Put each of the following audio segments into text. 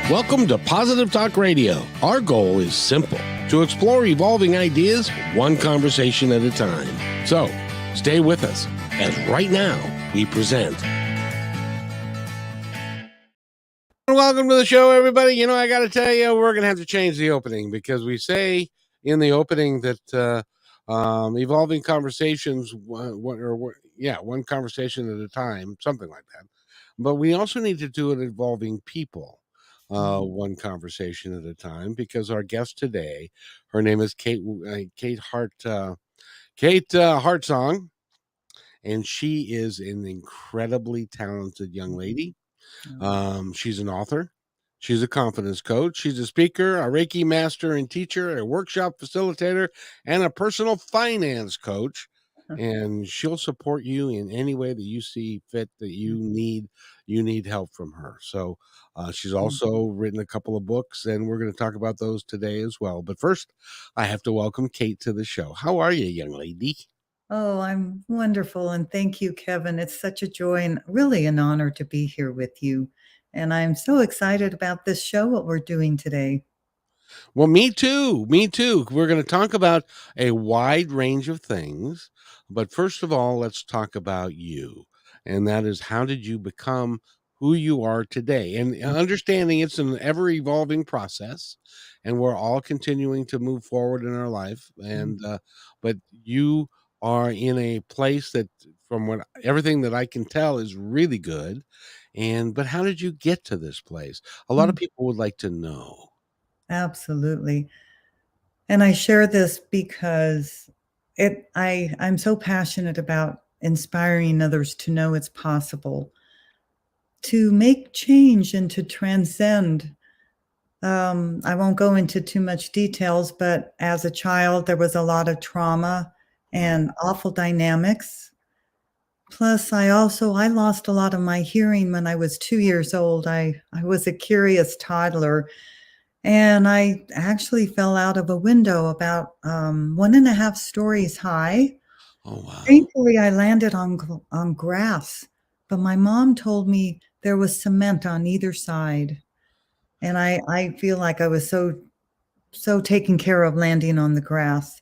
Welcome to Positive Talk Radio. Our goal is simple: to explore evolving ideas one conversation at a time. So, stay with us as right now we present. Welcome to the show, everybody. You know, I got to tell you, we're going to have to change the opening because we say in the opening that evolving conversations, one conversation at a time, something like that. But we also need to do it involving people, one conversation at a time, because our guest today, her name is Kate Heartsong, and she is an incredibly talented young lady. She's an author. She's a confidence coach. She's a speaker, a Reiki master and teacher, a workshop facilitator, and a personal finance coach. And she'll support you in any way that you see fit that you need help from her. So she's also written a couple of books, and we're going to talk about those today as well. But first, I have to welcome Kate to the show. How are you, young lady? Oh, I'm wonderful. And thank you, Kevin. It's such a joy and really an honor to be here with you. And I'm so excited about this show, what we're doing today. Well, me too. Me too. We're going to talk about a wide range of things. But first of all, let's talk about you. And that is, how did you become who you are today? And understanding it's an ever evolving process, and we're all continuing to move forward in our life. And, but you are in a place that, from what everything that I can tell, is really good. But how did you get to this place? A lot of people would like to know. Absolutely. And I share this because I'm so passionate about inspiring others to know it's possible to make change and to transcend. I won't go into too much details, but as a child, there was a lot of trauma and awful dynamics. Plus, I lost a lot of my hearing when I was 2 years old. I was a curious toddler, and I actually fell out of a window about 1.5 stories high. Oh, wow. Thankfully, I landed on grass, but my mom told me there was cement on either side, and I feel like I was so taken care of landing on the grass.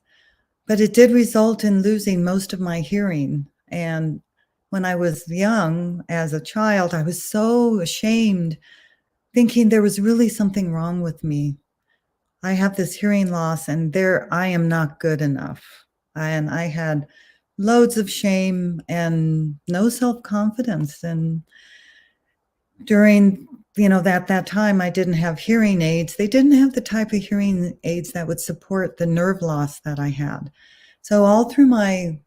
But it did result in losing most of my hearing, and when I was young, as a child, I was so ashamed, thinking there was really something wrong with me. I have this hearing loss, and I am not good enough. And I had loads of shame and no self-confidence. And during, that time, I didn't have hearing aids. They didn't have the type of hearing aids that would support the nerve loss that I had. So all through my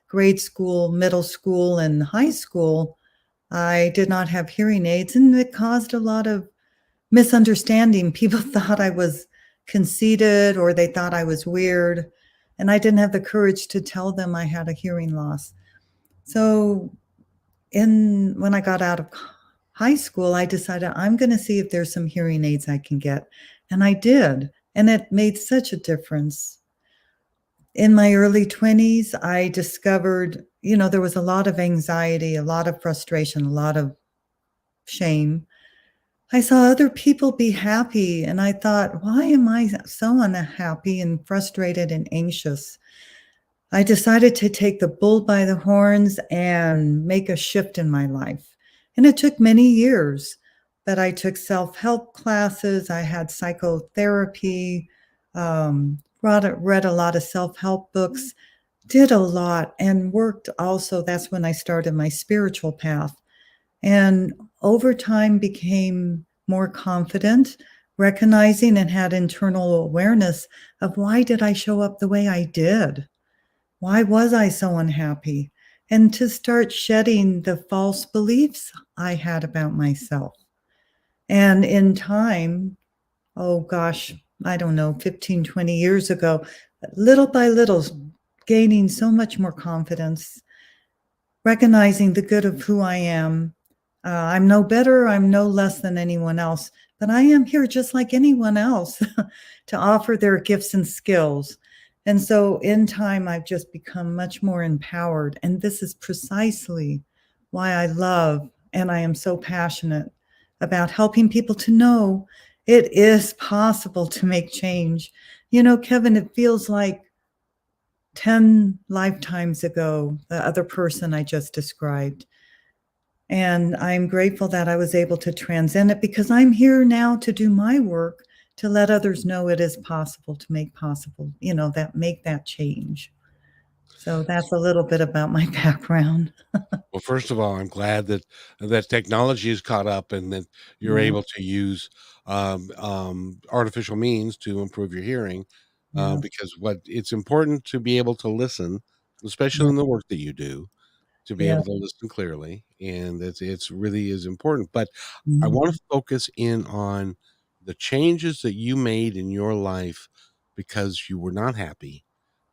grade school, middle school, and high school, I did not have hearing aids, and it caused a lot of misunderstanding. People thought I was conceited, or they thought I was weird, and I didn't have the courage to tell them I had a hearing loss. So when I got out of high school, I decided I'm going to see if there's some hearing aids I can get, and I did, and it made such a difference. In my early 20s, I discovered, there was a lot of anxiety, a lot of frustration, a lot of shame. I saw other people be happy, and I thought, why am I so unhappy and frustrated and anxious? I decided to take the bull by the horns and make a shift in my life. And it took many years, but I took self-help classes. I had psychotherapy, read a lot of self-help books, did a lot, and worked also. That's when I started my spiritual path. And over time became more confident, recognizing and had internal awareness of, why did I show up the way I did? Why was I so unhappy? And to start shedding the false beliefs I had about myself. And in time, oh gosh, I don't know, 15, 20 years ago, little by little, gaining so much more confidence, recognizing the good of who I am. I'm no better, I'm no less than anyone else, but I am here just like anyone else to offer their gifts and skills. And so in time, I've just become much more empowered. And this is precisely why I love, and I am so passionate about helping people to know it is possible to make change. You know, Kevin, it feels like 10 lifetimes ago, the other person I just described. And I'm grateful that I was able to transcend it because I'm here now to do my work to let others know it is possible to make possible, that make that change. So that's a little bit about my background. Well, first of all, I'm glad that technology is caught up and that you're Yeah, able to use artificial means to improve your hearing. yeah, Because what it's important to be able to listen, especially yeah, in the work that you do, to be yeah. able to listen clearly, and it's really is important. But I Mhm. want to focus in on the changes that you made in your life because you were not happy.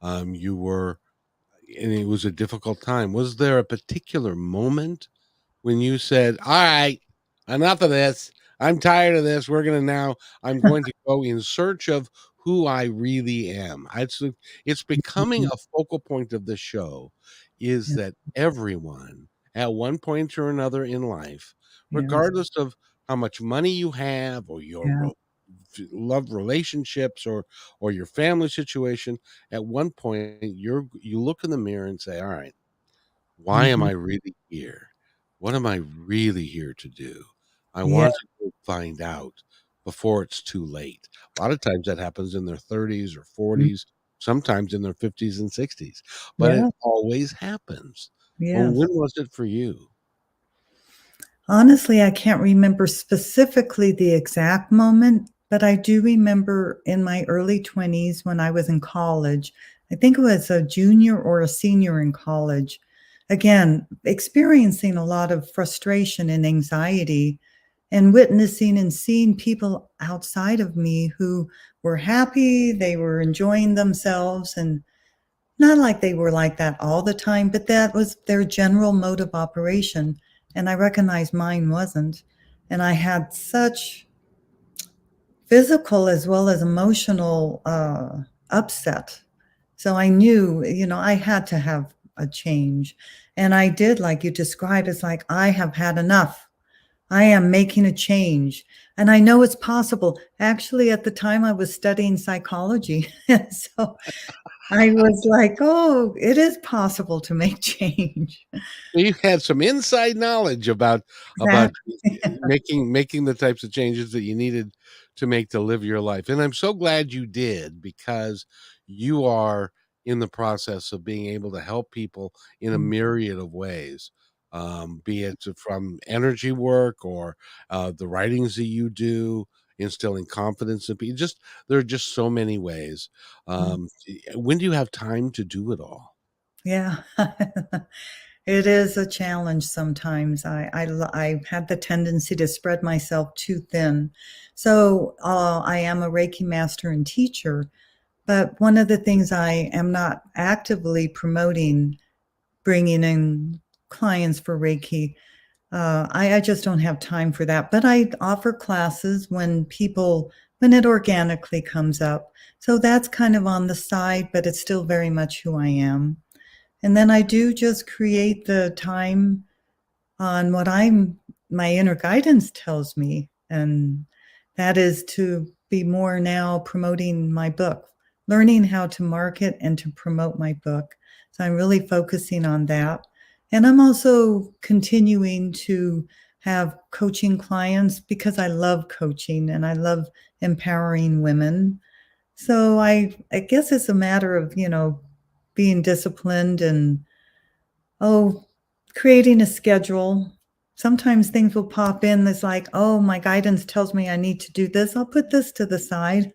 You were, and it was a difficult time. Was there a particular moment when you said, "All right, enough of this. I'm tired of this. I'm going to go in search of who I really am." It's becoming a focal point of the show is Yeah, that everyone at one point or another in life, yeah, regardless of how much money you have or your yeah, love relationships or your family situation, at one point you look in the mirror and say, "All right, why am mhm, I really here? What am I really here to do? I yeah, want to go find out before it's too late." A lot of times that happens in their 30s or mm, 40s, sometimes in their 50s and 60s, but it yeah, always happens. Well, yes. when was it for you? Honestly, I can't remember specifically the exact moment, but I do remember in my early 20s when I was in college. I think it was a junior or a senior in college. Again, experiencing a lot of frustration and anxiety and witnessing and seeing people outside of me who were happy, they were enjoying themselves, and not like they were like that all the time, but that was their general mode of operation, and I recognized mine wasn't, and I had such physical as well as emotional, upset. So I knew, I had to have a change, and I did, like you described, it's like, "I have had enough. I am making a change, and I know it's possible." Actually, at the time, I was studying psychology, so I was like, "Oh, it is possible to make change." You had some inside knowledge about Exactly. making the types of changes that you needed to make to live your life, and I'm so glad you did because you are in the process of being able to help people in a Mm, myriad of ways, be it from energy work or, the writings that you do, instilling confidence in people. Just there are just so many ways. mm, When do you have time to do it all? yeah. It is a challenge sometimes. I had the tendency to spread myself too thin. So, I am a Reiki master and teacher, but one of the things I am not actively promoting bringing in clients for Reiki. I just don't have time for that. But I offer classes when it organically comes up. So that's kind of on the side, but it's still very much who I am. And then I do just create the time on what my inner guidance tells me, and that is to be more now promoting my book, learning how to market and to promote my book. So I'm really focusing on that. And I'm also continuing to have coaching clients because I love coaching and I love empowering women. So I guess it's a matter of, being disciplined and oh, creating a schedule. Sometimes things will pop in that's like, "Oh, my guidance tells me I need to do this. I'll put this to the side."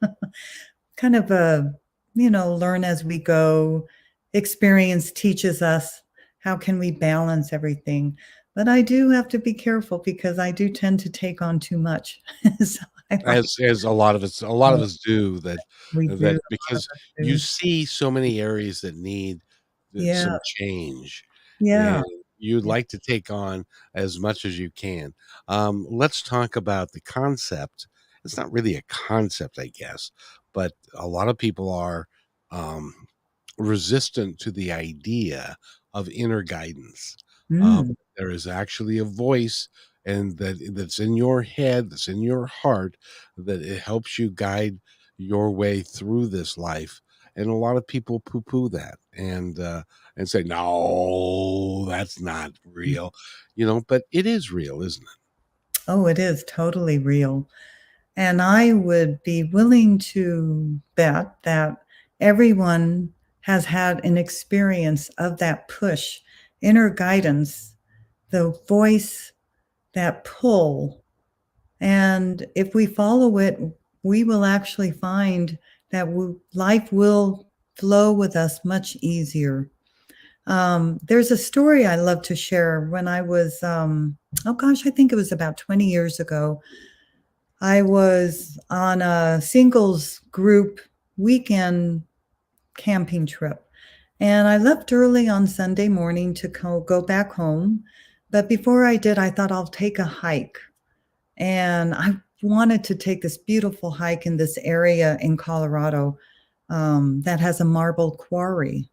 Kind of a, learn as we go. Experience teaches us how can we balance everything. But I do have to be careful because I do tend to take on too much. So I like As a lot of us do that we do, a that lot of because us you do. see so many areas that need Yeah, some change, yeah, and you'd yeah. like to take on as much as you can. Let's talk about the concept. It's not really a concept, I guess, but a lot of people are um, resistant to the idea of inner guidance. Mm, There is actually a voice, and that's in your head, that's in your heart, that it helps you guide your way through this life. And a lot of people poo-poo that and say, no, that's not real, but it is real, isn't it? Oh, it is totally real. And I would be willing to bet that everyone has had an experience of that push, inner guidance, the voice, that pull. And if we follow it, we will actually find that life will flow with us much easier. There's a story I love to share. When I was, oh gosh, I think it was about 20 years ago. I was on a singles group weekend camping trip. And I left early on Sunday morning to go back home. But before I did, I thought I'll take a hike. And I wanted to take this beautiful hike in this area in Colorado that has a marble quarry.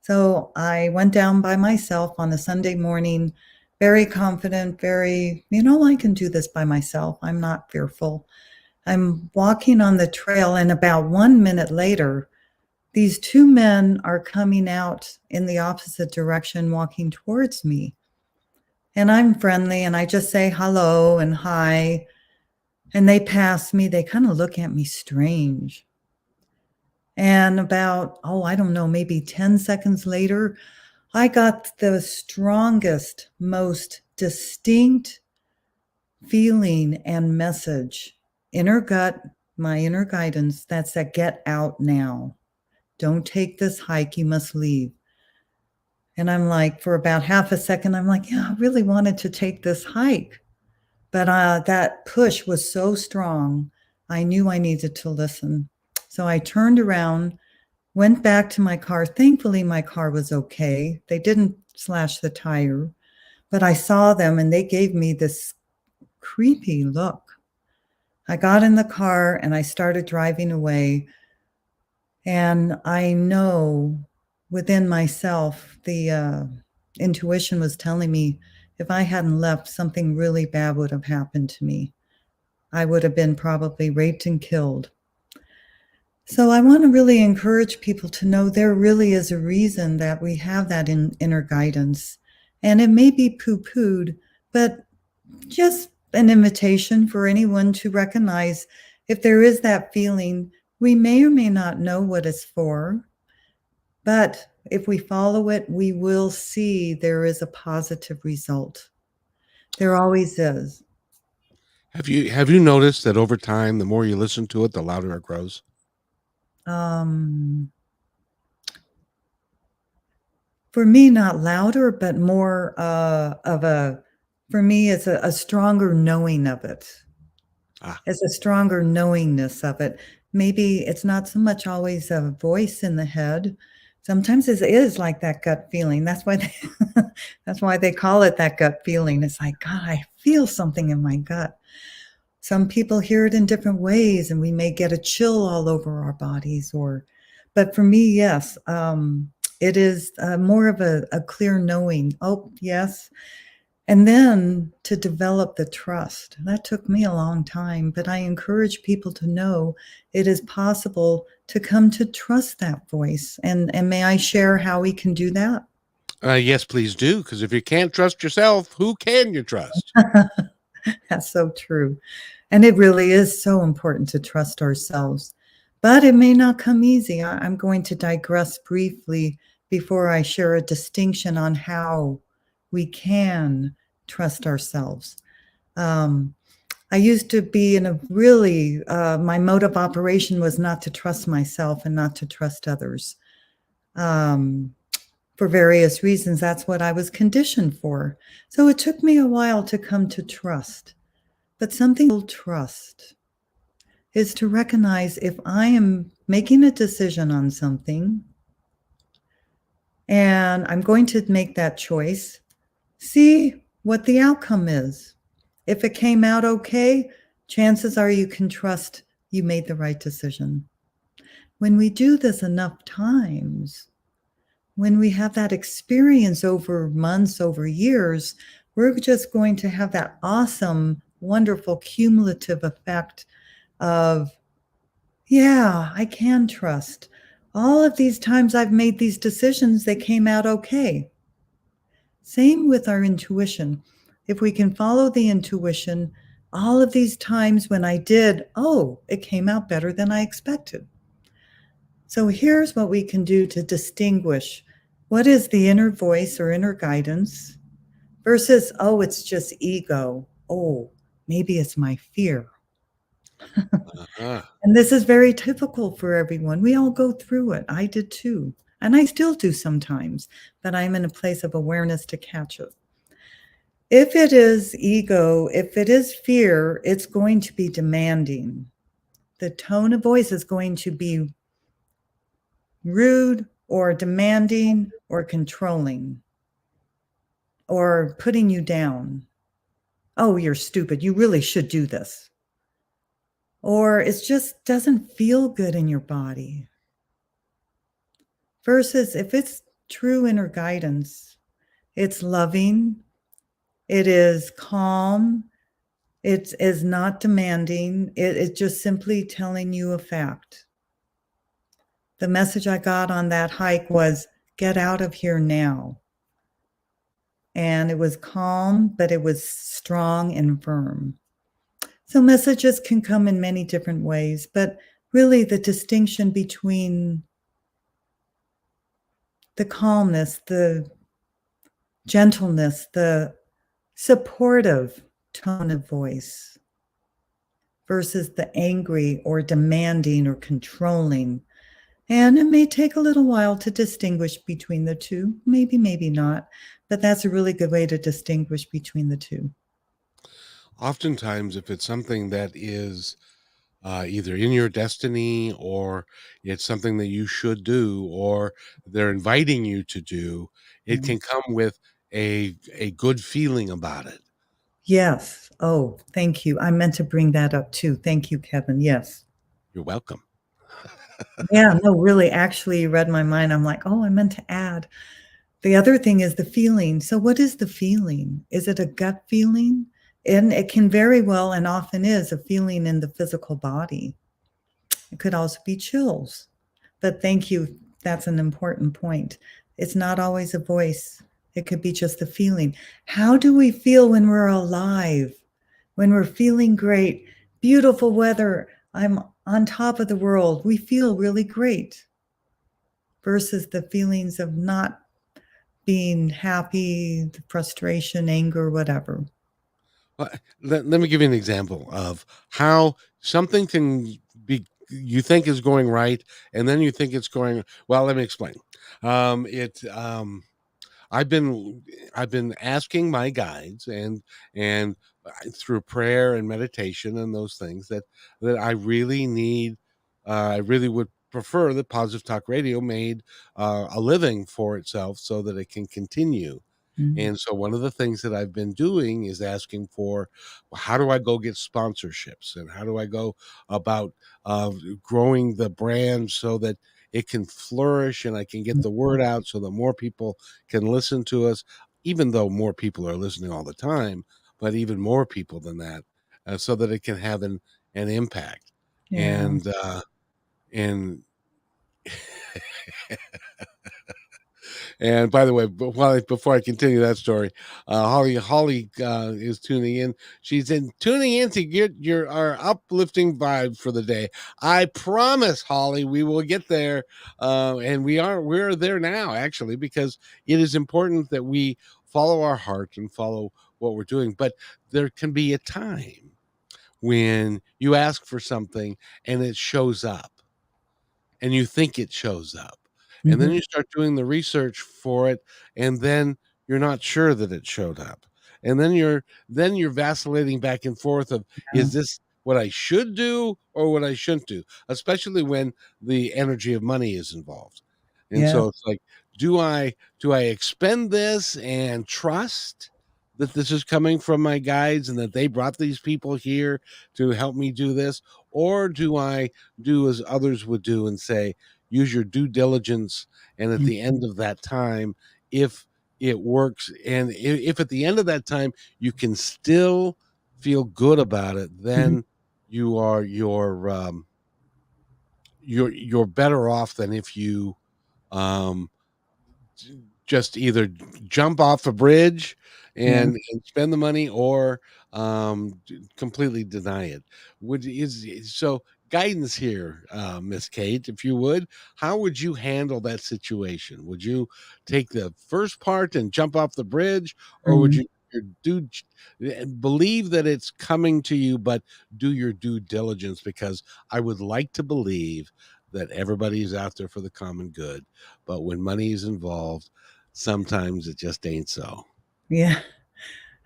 So I went down by myself on a Sunday morning, very confident, I can do this by myself. I'm not fearful. I'm walking on the trail, and about 1 minute later, these two men are coming out in the opposite direction, walking towards me. And I'm friendly, and I just say hello and hi. And they pass me. They kind of look at me strange. And about, I don't know, maybe 10 seconds later, I got the strongest, most distinct feeling and message, inner gut, my inner guidance, that's that get out now. Don't take this hike, you must leave. And I'm like, for about half a second, I'm like, yeah, I really wanted to take this hike. But that push was so strong, I knew I needed to listen. So I turned around, went back to my car. Thankfully, my car was okay. They didn't slash the tire, but I saw them and they gave me this creepy look. I got in the car and I started driving away. And I know within myself, the intuition was telling me if I hadn't left, something really bad would have happened to me. I would have been probably raped and killed. So I want to really encourage people to know there really is a reason that we have that inner guidance. And it may be poo-pooed, but just an invitation for anyone to recognize if there is that feeling, we may or may not know what it's for, but if we follow it, we will see there is a positive result. There always is. Have you noticed that over time, the more you listen to it, the louder it grows? Um, for me, not louder, but more for me, it's a stronger knowing of it. Ah, It's a stronger knowingness of it. Maybe it's not so much always a voice in the head. Sometimes it is like that gut feeling. That's why they that's why they call it that gut feeling. It's like, God, I feel something in my gut. Some people hear it in different ways, and we may get a chill all over our bodies but for me, yes, it is, more of a clear knowing. Oh, yes. And then to develop the trust, that took me a long time, but I encourage people to know it is possible to come to trust that voice. And may I share how we can do that? yes, please do. Because if you can't trust yourself, who can you trust? That's so true. And it really is so important to trust ourselves. But it may not come easy. I'm going to digress briefly before I share a distinction on how we can trust ourselves. Um, I used to be in a really, my mode of operation was not to trust myself and not to trust others. Um, for various reasons, that's what I was conditioned for. So it took me a while to come to trust. But something called trust is to recognize if I am making a decision on something and I'm going to make that choice, see what the outcome is. If it came out okay, chances are you can trust you made the right decision. When we do this enough times, when we have that experience over months, over years, we're just going to have that awesome, wonderful cumulative effect of, yeah, I can trust. All of these times I've made these decisions, they came out okay. Same with our intuition. If we can follow the intuition, all of these times when I did, oh, it came out better than I expected. So here's what we can do to distinguish what is the inner voice or inner guidance versus, oh, it's just ego. Oh, maybe it's my fear. Uh-huh. And this is very typical for everyone. We all go through it. I did too. And I still do sometimes, but I'm in a place of awareness to catch it. If it is ego, if it is fear, it's going to be demanding. The tone of voice is going to be rude or demanding or controlling or putting you down. Oh, you're stupid. You really should do this. Or it just doesn't feel good in your body. Versus if it's true inner guidance, it's loving, it is calm, it is not demanding, it is just simply telling you a fact. The message I got on that hike was, get out of here now. And it was calm, but it was strong and firm. So messages can come in many different ways, but really the distinction between the calmness, the gentleness, the supportive tone of voice versus the angry or demanding or controlling. And it may take a little while to distinguish between the two, maybe, maybe not, but that's a really good way to distinguish between the two. Oftentimes, if it's something that is either in your destiny or it's something that you should do or they're inviting you to do, it Yeah. can come with a good feeling about it. Yes. Oh, thank you. I meant to bring that up too. Thank you, Kevin. Yes. You're welcome. Yeah, no, really, actually, you read my mind. I'm like, oh, I meant to add. The other thing is the feeling. So, what is the feeling? Is it a gut feeling? And it can very well and often is a feeling in the physical body. It could also be chills. But thank you. That's an important point. It's not always a voice, it could be just a feeling. How do we feel when we're alive? When we're feeling great, beautiful weather, I'm on top of the world, we feel really great versus the feelings of not being happy, frustration, anger, whatever. Well, let me give you an example of how something can be you think is going right, and then you think it's going well. Let me explain. It I've been I've been asking my guides and through prayer and meditation and those things that I really need. I really would prefer that Positive Talk Radio made a living for itself so that it can continue. Mm. And so one of the things that I've been doing is asking for, well, how do I go get sponsorships and how do I go about growing the brand so that it can flourish and I can get the word out so that more people can listen to us, even though more people are listening all the time, but even more people than that, so that it can have an impact. Yeah. And And by the way, before I continue that story, Holly is tuning in. She's tuning in to get our uplifting vibe for the day. I promise, Holly, we will get there, and we're there now actually because it is important that we follow our heart and follow what we're doing. But there can be a time when you ask for something and it shows up and you think it shows up. And then Mhm. you start doing the research for it, and then you're not sure that it showed up. And then you're vacillating back and forth of Yeah. is this what I should do or what I shouldn't do, especially when the energy of money is involved. And Yeah. so it's like, do I expend this and trust that this is coming from my guides and that they brought these people here to help me do this? Or do I do as others would do and say, use your due diligence, and at Mm. the end of that time, if it works. And if at the end of that time you can still feel good about it, Mhm. then you are you're better off than if you um just either jump off a bridge Yeah. and spend the money, or completely deny it. Would is so guidance here, Miss Kate, if you would, how would you handle that situation? Would you take the first part and jump off the bridge, or would Mhm. you do believe that it's coming to you, but do your due diligence? Because I would like to believe that everybody's out there for the common good, but when money is involved, sometimes it just ain't so. Yeah.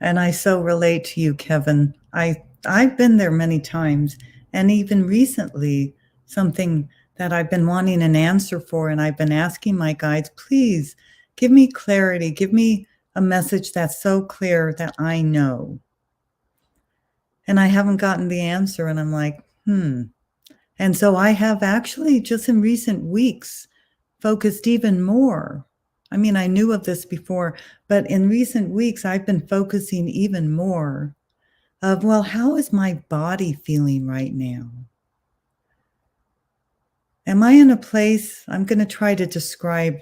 And I so relate to you, Kevin. I've been there many times, and even recently, something that I've been wanting an answer for, and I've been asking my guides, please give me clarity, give me a message that's so clear that I know. And I haven't gotten the answer, and I'm like, hmm. And so I have actually just in recent weeks focused even more. I mean, I knew of this before, but in recent weeks, I've been focusing even more of, well, how is my body feeling right now? Am I in a place? I'm going to try to describe.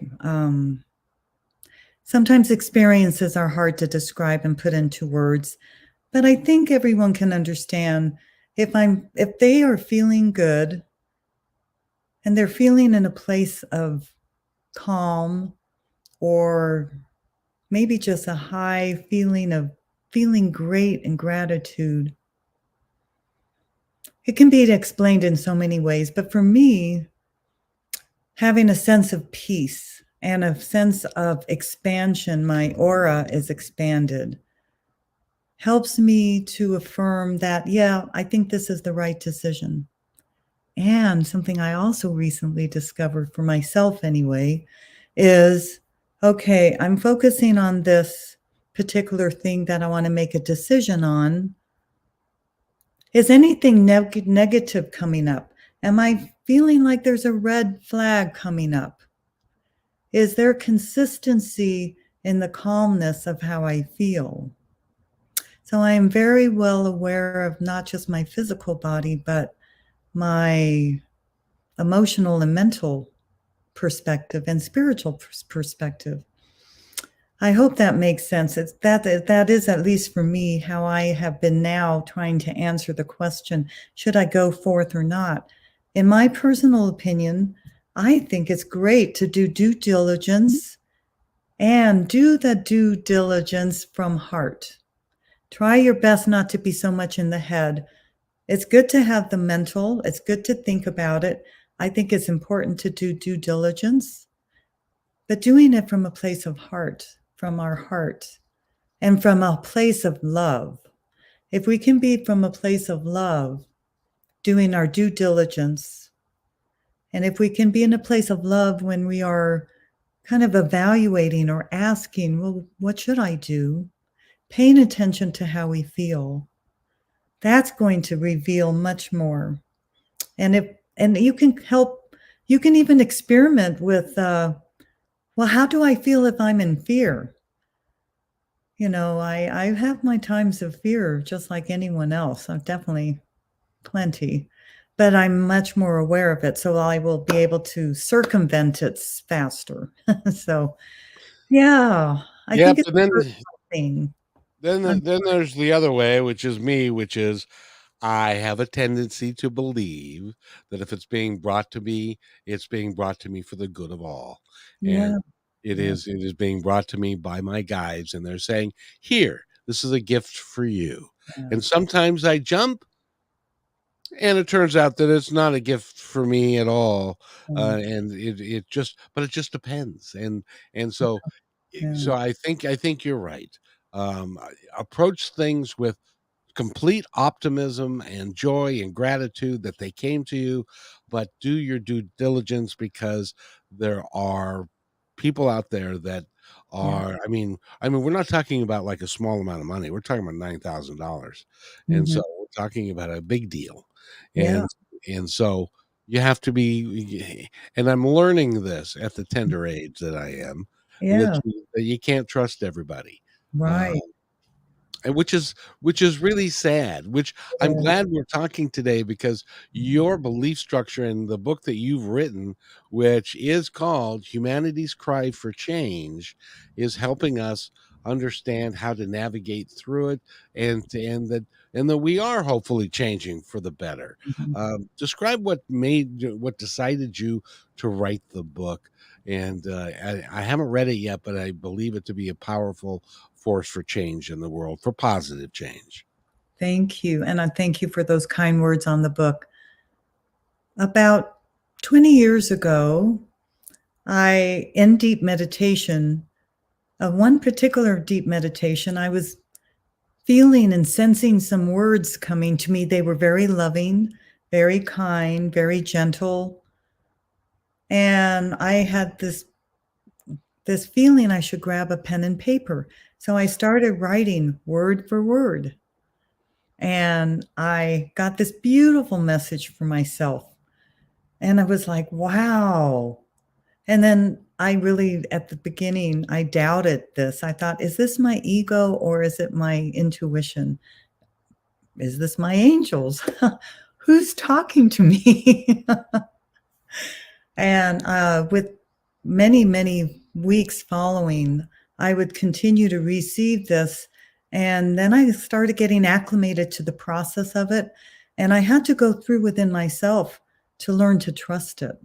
Sometimes experiences are hard to describe and put into words, but I think everyone can understand if they are feeling good and they're feeling in a place of calm, or maybe just a high feeling of feeling great and gratitude. It can be explained in so many ways, but for me, having a sense of peace and a sense of expansion, my aura is expanded, helps me to affirm that, yeah, I think this is the right decision. And something I also recently discovered for myself, anyway, is okay, I'm focusing on this particular thing that I want to make a decision on. Is anything negative coming up? Am I feeling like there's a red flag coming up? Is there consistency in the calmness of how I feel? So I am very well aware of not just my physical body, but my emotional and mental perspective and spiritual perspective. I hope that makes sense. It's that is, at least for me, how I have been now trying to answer the question, should I go forth or not? In my personal opinion, I think it's great to do due diligence and do the due diligence from heart. Try your best not to be so much in the head. It's good to have the mental, it's good to think about it. I think it's important to do due diligence, but doing it from a place of heart, from our heart, and from a place of love. If we can be from a place of love, doing our due diligence, and if we can be in a place of love when we are kind of evaluating or asking, well, what should I do? Paying attention to how we feel, that's going to reveal much more. And you can help, you can even experiment with, well, how do I feel if I'm in fear? You know, I have my times of fear just like anyone else. I've definitely plenty, but I'm much more aware of it, so I will be able to circumvent it faster. So, yeah, I Yep, think it's and a personal thing. I'm then there's the other way, which is me, which is I have a tendency to believe that if it's being brought to me, it's being brought to me for the good of all. And Yeah, yeah, it is being brought to me by my guides, and they're saying, "Here, this is a gift for you." yeah, And sometimes I jump, and it turns out that it's not a gift for me at all. yeah, And it just, but it just depends. And so yeah, so I think you're right. Approach things with complete optimism and joy and gratitude that they came to you, but do your due diligence, because there are people out there that yeah. are, I mean we're not talking about like a small amount of money. We're talking about $9,000. And so Mhm. we're talking about a big deal. Yeah. And so you have to be, and I'm learning this at the tender age that I am. Yeah, that you can't trust everybody. Uh, right. and which is really sad, which I'm Yeah. glad we're talking today because your belief structure and the book that you've written, which is called Humanity's Cry for Change, is helping us understand how to navigate through it and that we are hopefully changing for the better. Mhm. Describe what decided you to write the book. And I haven't read it yet, but I believe it to be a powerful force for change in the world, for positive change. Thank you, and I thank you for those kind words on the book. About 20 years ago, in deep meditation, one particular deep meditation, I was feeling and sensing some words coming to me. They were very loving, very kind, very gentle, and I had this feeling I should grab a pen and paper. So I started writing word for word, and I got this beautiful message for myself. And I was like, "Wow." And then I really at the beginning, I doubted this. I thought, "Is this my ego or is it my intuition? Is this my angels? Who's talking to me?" And, with many, many weeks following, I would continue to receive this, and then I started getting acclimated to the process of it, and I had to go through within myself to learn to trust it,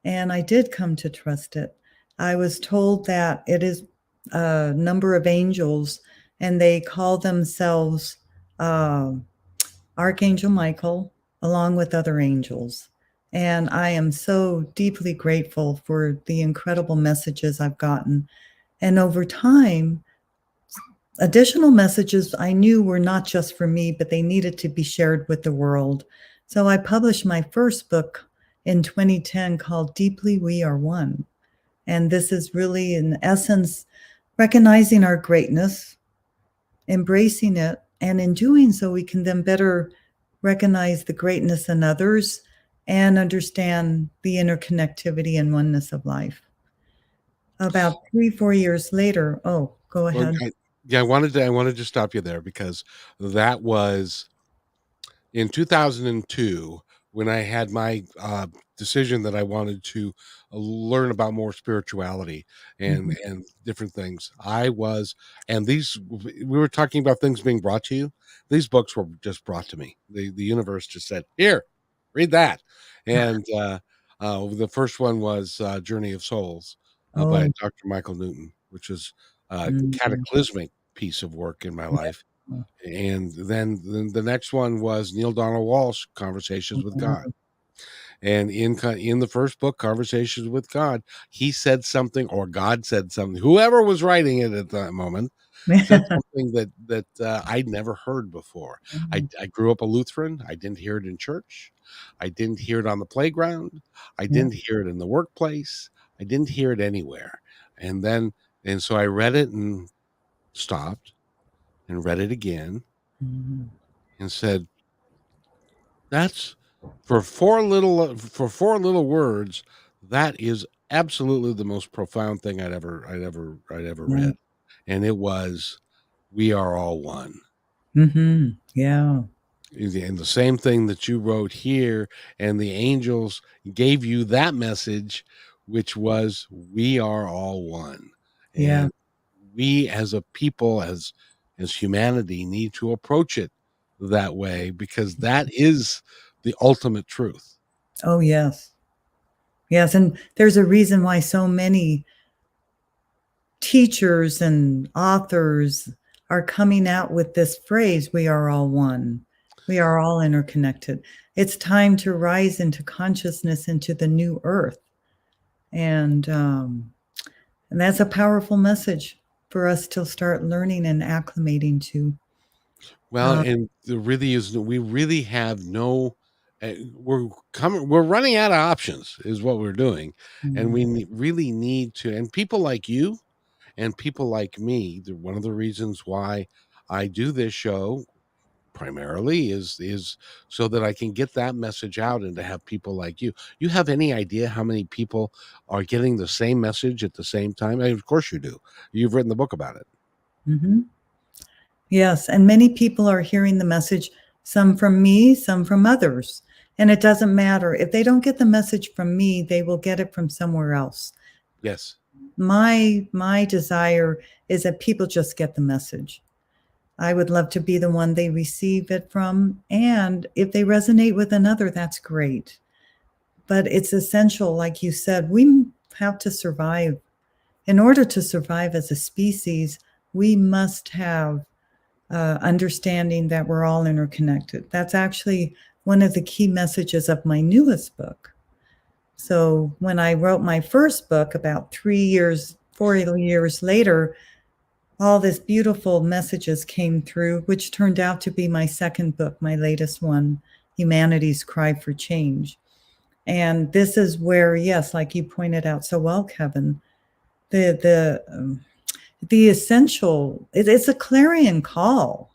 and I did come to trust it. I was told that it is a number of angels, and they call themselves, Archangel Michael, along with other angels. And I am so deeply grateful for the incredible messages I've gotten. And over time, additional messages I knew were not just for me, but they needed to be shared with the world. So I published my first book in 2010 called Deeply We Are One. And this is really, in essence, recognizing our greatness, embracing it, and in doing so, we can then better recognize the greatness in others and understand the interconnectivity and oneness of life. About 3, 4 years later, oh, go Well, ahead. yeah, I wanted to stop you there because that was in 2002 when I had my decision that I wanted to learn about more spirituality Mhm. and different things. And these we were talking about things being brought to you. These books were just brought to me. The universe just said, "Here, read that." And the first one was Journey of Souls by Oh, Dr. Michael Newton, which is a mhm. cataclysmic piece of work in my Yeah. life. And then the next one was Neil Donald Walsh, Conversations with God. Mhm. And in the first book, Conversations with God, he said something, or God said something. Whoever was writing it at that moment said something that I'd never heard before. I grew up a Lutheran. I didn't hear it in church. I didn't hear it on the playground. I Yeah. didn't hear it in the workplace. I didn't hear it anywhere. And then and so I read it and stopped and read it again Mhm. and said, "That's for 4 little words, that is absolutely the most profound thing I'd ever Yeah. read." And it was, "We are all one." Mhm. Yeah. And the same thing that you wrote here, and the angels gave you that message, which was, "We are all one." Yeah. And we as a people, as humanity, need to approach it that way because that is the ultimate truth. Oh, yes. Yes, and there's a reason why so many teachers and authors are coming out with this phrase, "We are all one. We are all interconnected." It's time to rise into consciousness into the new earth, and, um, and that's a powerful message for us to start learning and acclimating to. Well, Uh, and there really is we really have no we're running out of options is what we're doing. And mm, really need to, and people like you and people like me, one of the reasons why I do this show primarily is so that I can get that message out and to have people like you. You have any idea how many people are getting the same message at the same time? I mean, of course you do. You've written the book about it. Mhm. Yes, and many people are hearing the message, some from me, some from others, and it doesn't matter. If they don't get the message from me, they will get it from somewhere else. Yes. My desire is that people just get the message. I would love to be the one they receive it from, and if they resonate with another, that's great. But it's essential, like you said, we have to survive. In order to survive as a species, we must have understanding that we're all interconnected. That's actually one of the key messages of my newest book. So when I wrote my first book about 3 years, 4 years later, all this beautiful messages came through, which turned out to be my second book, my latest one, Humanity's Cry for Change. And this is where, yes, like you pointed out so well, Kevin, the essential, it's a clarion call.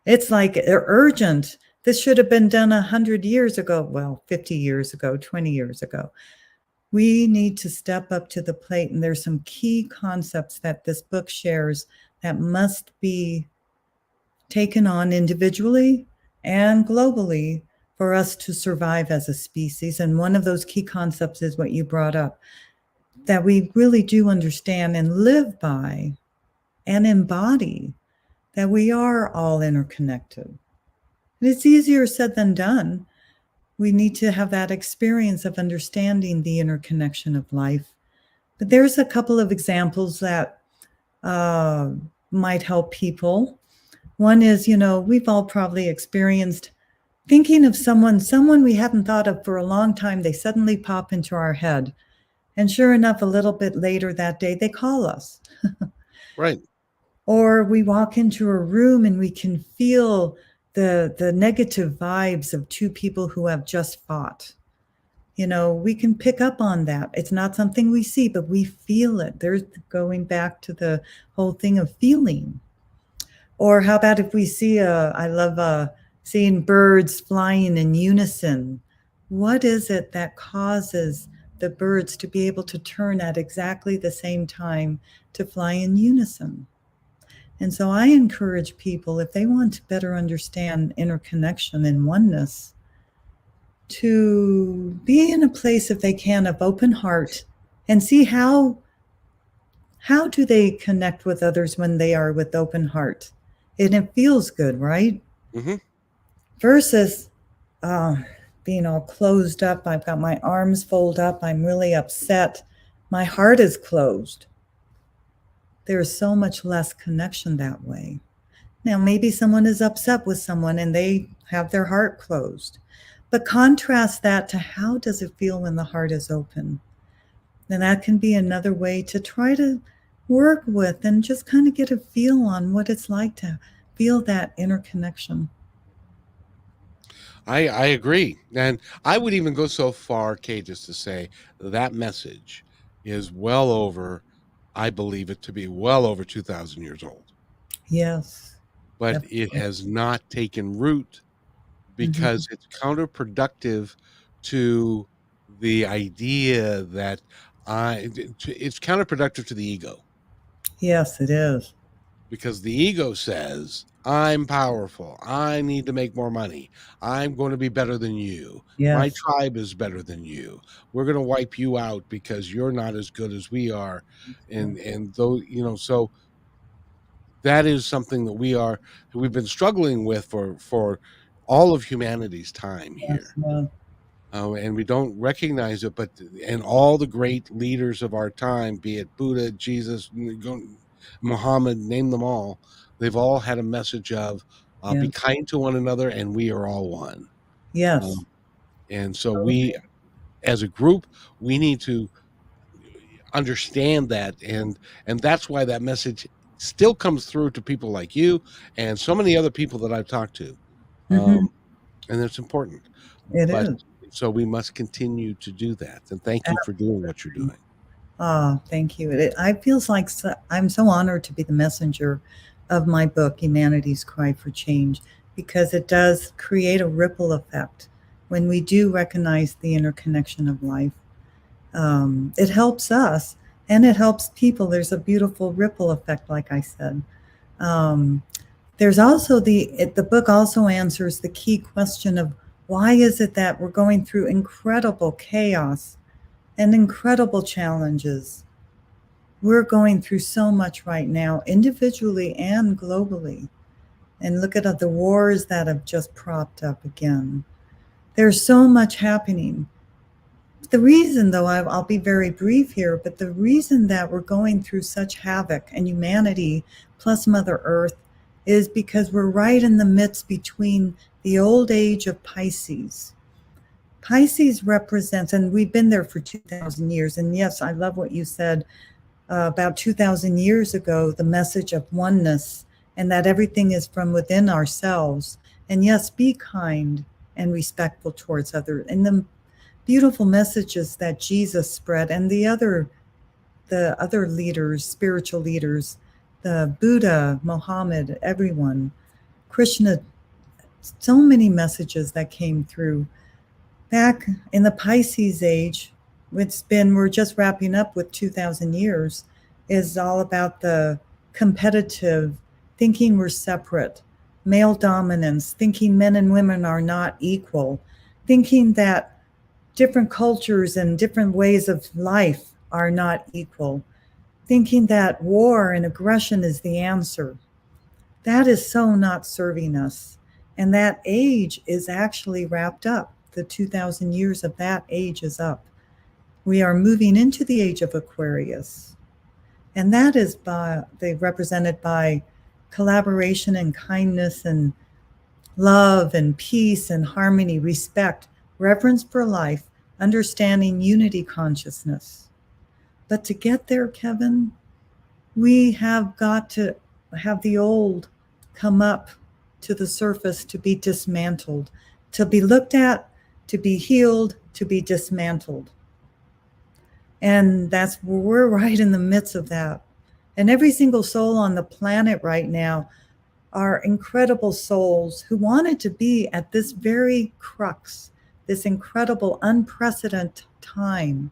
It's like urgent. This should have been done 100 years ago. Well, 50 years ago, 20 years ago. We need to step up to the plate. And there's some key concepts that this book shares that must be taken on individually and globally for us to survive as a species. And one of those key concepts is what you brought up, that we really do understand and live by and embody, that we are all interconnected. And it's easier said than done. We need to have that experience of understanding the interconnection of life. But there's a couple of examples that might help people. One is, we've all probably experienced thinking of someone we hadn't thought of for a long time. They suddenly pop into our head. And sure enough, a little bit later that day, they call us. Right. Or we walk into a room and we can feel the negative vibes of two people who have just fought. We can pick up on that. It's not something we see, but we feel it. There's going back to the whole thing of feeling. Or how about if we see I love seeing birds flying in unison. What is it that causes the birds to be able to turn at exactly the same time to fly in unison? And so I encourage people, if they want to better understand interconnection and oneness, to be in a place, if they can, of open heart and see how do they connect with others when they are with open heart. And it feels good, right? Mm-hmm. Versus being all closed up. I've got my arms folded up. I'm really upset. My heart is closed. There's so much less connection that way. Now, maybe someone is upset with someone and they have their heart closed. But contrast that to how does it feel when the heart is open? And that can be another way to try to work with and just kind of get a feel on what it's like to feel that interconnection. I agree. And I would even go so far, Kate, just to say that message is well over, I believe it to be well over 2,000 years old. Yes. But it Definitely. has not taken root Mhm. because it's counterproductive to the idea that it's counterproductive to the ego, Yes, it is. because the ego says, I'm powerful. I need to make more money. I'm going to be better than you. My Yes. tribe is better than you. We're going to wipe you out because you're not as good as we are. And though, so that is something that we've been struggling with for all of humanity's time Yes. here. Yeah. And we don't recognize it, but and all the great leaders of our time, be it Buddha, Jesus, Muhammad, name them all, they've all had a message of be Yes. kind to one another, and we are all one. Yes. Um, and so we, Totally. as a group, we need to understand that, and that's why that message still comes through to people like you and so many other people that I've talked to. Mhm. Um, and it's important. It But is. so we must continue to do that. And thank you for doing what you're doing. Oh, thank you. I feels like I'm so honored to be the messenger of my book, Humanity's Cry for Change, because it does create a ripple effect when we do recognize the interconnection of life. It helps us and it helps people. There's a beautiful ripple effect, like I said. Um, there's also the book also answers the key question of why is it that we're going through incredible chaos and incredible challenges. We're going through so much right now, individually and globally. And look at the wars that have just propped up again. There's so much happening. The reason, though, I'll be very brief here, but the reason that we're going through such havoc and humanity plus Mother Earth is because we're right in the midst between the old age of Pisces. Pisces represents, and we've been there for 2,000 years. And yes, I love what you said about 2,000 years ago, the message of oneness and that everything is from within ourselves. And yes, be kind and respectful towards others. And the beautiful messages that Jesus spread and the other leaders, spiritual leaders, the Buddha, Mohammed, everyone, Krishna, so many messages that came through. Back in the Pisces age, we're just wrapping up with 2,000 years, is all about the competitive, thinking we're separate, male dominance, thinking men and women are not equal, thinking that different cultures and different ways of life are not equal, thinking that war and aggression is the answer. That is so not serving us. And that age is actually wrapped up. The 2,000 years of that age is up. We are moving into the age of Aquarius. And that is represented by collaboration and kindness and love and peace and harmony, respect, reverence for life, understanding unity consciousness. But to get there, Kevin, we have got to have the old come up to the surface to be dismantled, to be looked at, to be healed, to be dismantled. And we're right in the midst of that. And every single soul on the planet right now are incredible souls who wanted to be at this very crux, this incredible, unprecedented time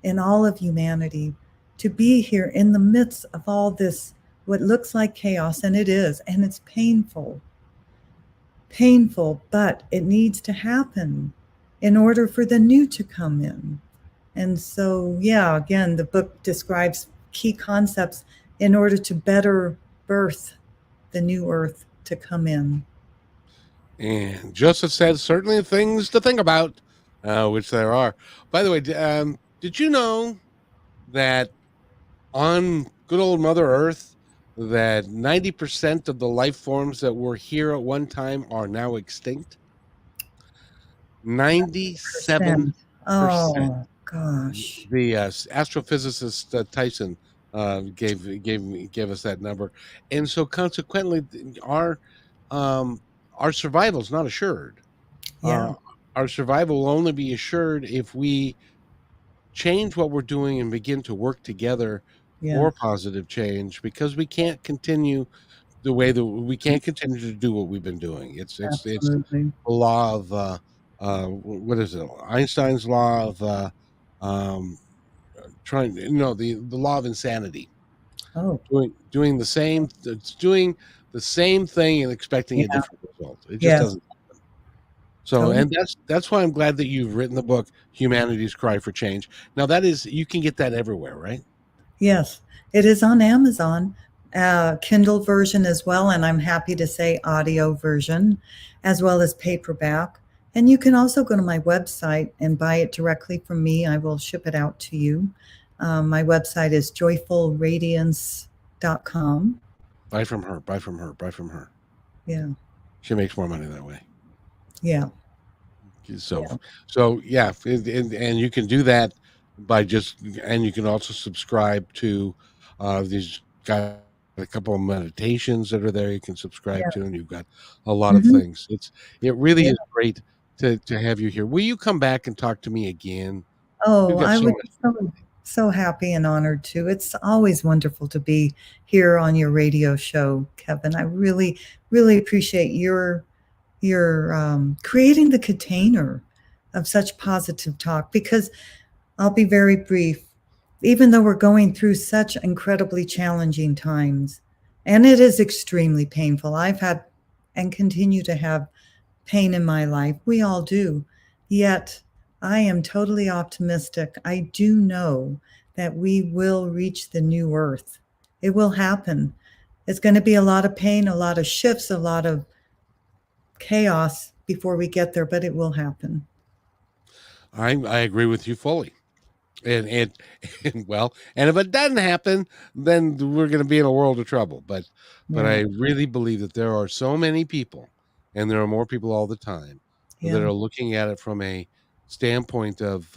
in all of humanity, to be here in the midst of all this, what looks like chaos, and it is, and it's painful. Painful, but it needs to happen in order for the new to come in. And so, yeah, again, the book describes key concepts in order to better birth the new earth to come in. And Joseph said, certainly things to think about, which there are. By the way, did you know that on good old Mother Earth, that 90% of the life forms that were here at one time are now extinct? 97%. Oh, gosh. The astrophysicist Tyson gave us that number, and so consequently, um, our survival is not assured. Yeah, Uh, our survival will only be assured if we change what we're doing and begin to work together yes, for positive change. Because we can't continue the way that we can't continue to do what we've been doing. It's absolutely. a law of what is it? Einstein's law of um, trying no the law of insanity, Oh, doing the same it's doing the same thing and expecting a yeah, different result. It just yes, doesn't. So, totally. and that's why I'm glad that you've written the book Humanity's Cry for Change. Now that is, you can get that everywhere, right? Yes, it is on Amazon, Kindle version as well, and I'm happy to say audio version, as well as paperback. And you can also go to my website and buy it directly from me. I will ship it out to you. My website is joyfulradiance.com. Buy from her, buy from her, buy from her. Yeah, She makes more money that way. yeah, So, yeah, so yeah, and you can do that by just, and you can also subscribe to these got a couple of meditations that are there you can subscribe yeah. to, and you've got a lot of Hmm. things. It really Yeah. is great to have you here. Will you come back and talk to me again? We've Oh, got I so would much. be so happy and honored to. It's always wonderful to be here on your radio show, Kevin. I really, really appreciate your you're creating the container of such positive talk. Because I'll be very brief. Even though we're going through such incredibly challenging times, and it is extremely painful, I've had and continue to have pain in my life. We all do. Yet I am totally optimistic. I do know that we will reach the new earth. It will happen. It's going to be a lot of pain, a lot of shifts, a lot of chaos before we get there, but it will happen. I agree with you fully. And and well, and if it doesn't happen, then we're going to be in a world of trouble. But Yeah. I really believe that there are so many people, and there are more people all the time that Yeah. are looking at it from a standpoint of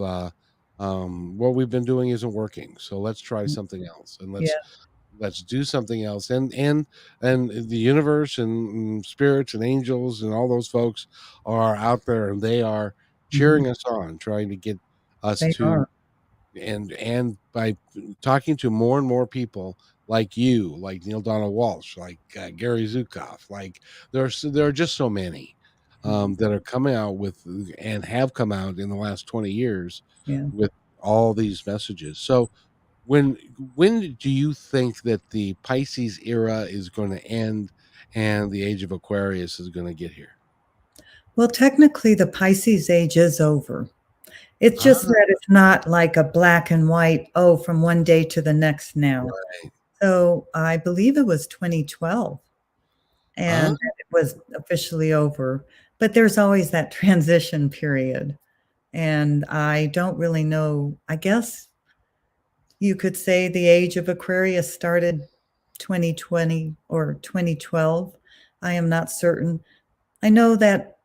what we've been doing isn't working, so let's try something else, and Yeah. let's do something else. And the universe and spirits and angels and all those folks are out there, and they are Mhm. cheering us on, trying to get us They to are. and by talking to more and more people like you, like Neil Donald Walsh, like Gary Zukav, like there are just so many Mhm. that are coming out with and have come out in the last 20 years Yeah. with all these messages. So when when do you think that the Pisces era is going to end and the age of Aquarius is going to get here? Well, technically, the Pisces age is over. It's just Ah, that it's not like a black and white, oh, from one day to the next now. right. So I believe it was 2012 Ah, and it was officially over. But there's always that transition period. And I don't really know. I guess you could say the age of Aquarius started 2020 or 2012. I am not certain. I know that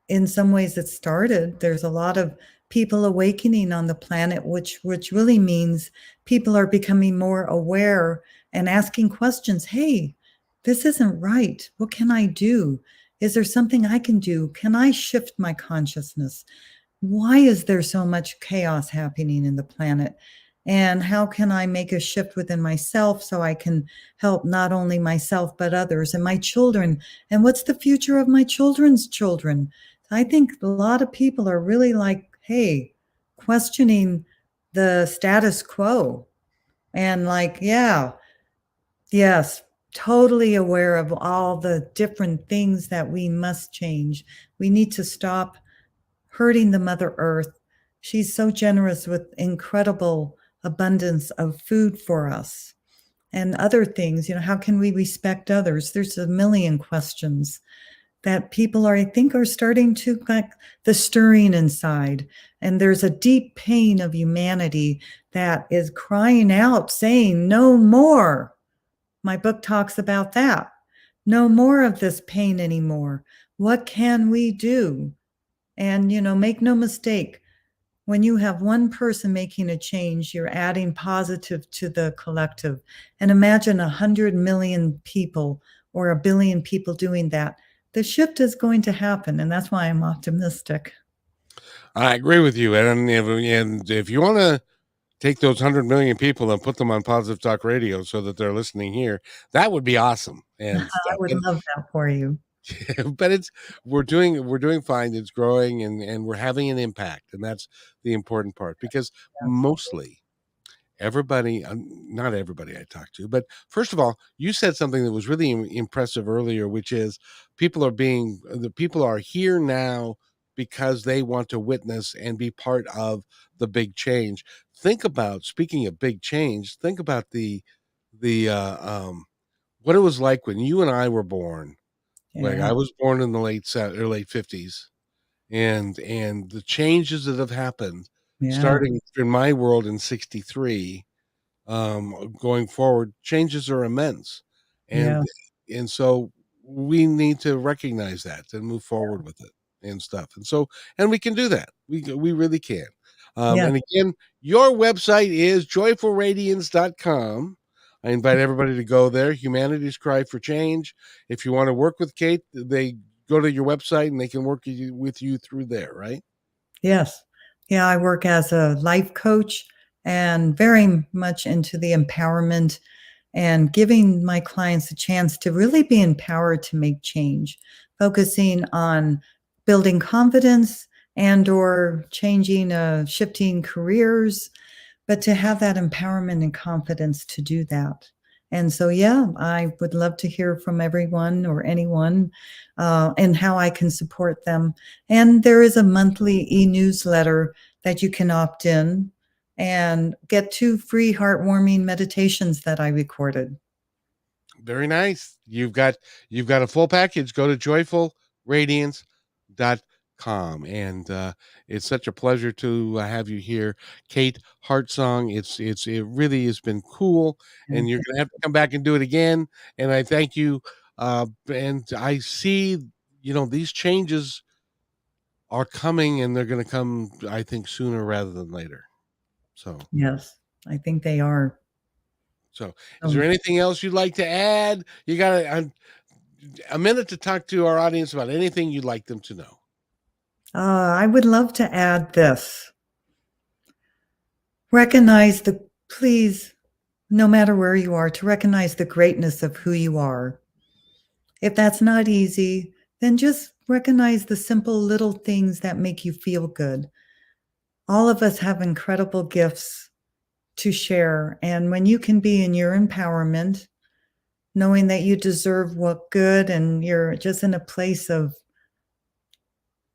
in some ways it started. There's a lot of people awakening on the planet, which really means people are becoming more aware and asking questions. Hey, this isn't right. What can I do? Is there something I can do? Can I shift my consciousness? Why is there so much chaos happening in the planet? And how can I make a shift within myself so I can help not only myself, but others and my children? And what's the future of my children's children? I think a lot of people are really like, hey, questioning the status quo and like, yeah, yes, totally aware of all the different things that we must change. We need to stop hurting the Mother Earth. She's so generous with incredible abundance of food for us and other things. How can we respect others? There's a million questions that people are, I think, are starting to like the stirring inside. And there's a deep pain of humanity that is crying out, saying, no more. My book talks about that. No more of this pain anymore. What can we do? And, make no mistake, when you have one person making a change, you're adding positive to the collective. And imagine 100 million people or a billion people doing that. The shift is going to happen. And that's why I'm optimistic. I agree with you. And if you want to take those 100 million people and put them on Positive Talk Radio so that they're listening here, that would be awesome and I stuff. would love that for you. But it's we're doing fine. It's growing and we're having an impact, and that's the important part because mostly everybody, not everybody I talked to, but first of all, you said something that was really impressive earlier, which is the people are here now because they want to witness and be part of the big change. Think about, speaking of big change, think about the what it was like when you and I were born. Like Yeah. I was born in the late 50s, and the changes that have happened Yeah. starting in my world in 63, going forward, changes are immense, and Yeah. so we need to recognize that and move forward with it and stuff. And so, and we can do that. We really can. Yeah. And again, your website is joyfulradiance.com. I invite everybody to go there. Humanity's Cry for Change. If you want to work with Kate, they go to your website and they can work with you through there, right? Yes. Yeah. I work as a life coach and very much into the empowerment and giving my clients a chance to really be empowered to make change. focusing on building confidence and or changing, shifting careers, but to have that empowerment and confidence to do that. And so, yeah, I would love to hear from everyone or anyone and how I can support them. And there is a monthly e-newsletter that you can opt in and get 2 free heartwarming meditations that I recorded. Very nice. You've got a full package. Go to joyfulradiance.com. And it's such a pleasure to have you here, Kate Heartsong. It really has been cool, and you're gonna have to come back and do it again. And I thank you. And I see, these changes are coming, and they're gonna come, I think, sooner rather than later. So Yes, I think they are. so is there Um, anything else you'd like to add? You got a minute to talk to our audience about anything you'd like them to know. I would love to add this. Recognize please, no matter where you are, to recognize the greatness of who you are. If that's not easy, then just recognize the simple little things that make you feel good. All of us have incredible gifts to share. And when you can be in your empowerment, knowing that you deserve what good and you're just in a place of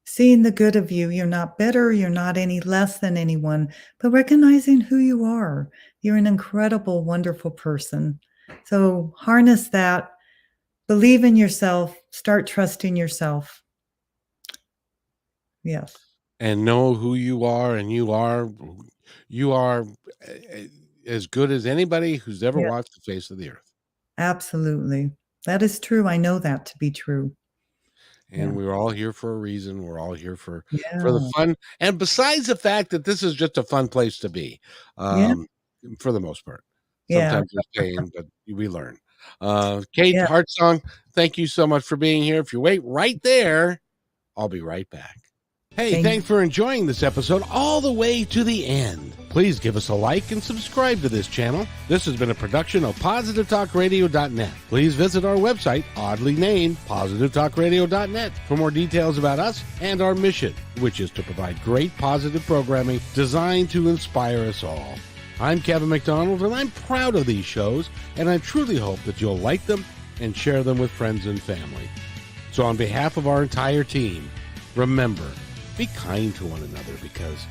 seeing the good of you, you're not bitter, you're not any less than anyone, but recognizing who you are. You're an incredible, wonderful person. So harness that, believe in yourself, start trusting yourself. Yes. And know who you are, and you are as good as anybody who's ever Yeah, walked the face of the earth. absolutely. That is true. I know that to be true. And Yeah. we're all here for a reason. We're all here for the Yeah. fun. And besides the fact that this is just a fun place to be, Yeah. um, for the most part. Yeah. Sometimes there's pain, but we learn. Kate Yeah. Hartsong, thank you so much for being here. If you wait right there, I'll be right back. Hey, Thank thanks for enjoying this episode all the way to the end. Please give us a like and subscribe to this channel. This has been a production of PositiveTalkRadio.net. Please visit our website, oddly named PositiveTalkRadio.net, for more details about us and our mission, which is to provide great positive programming designed to inspire us all. I'm Kevin McDonald, and I'm proud of these shows, and I truly hope that you'll like them and share them with friends and family. So on behalf of our entire team, remember, be kind to one another, because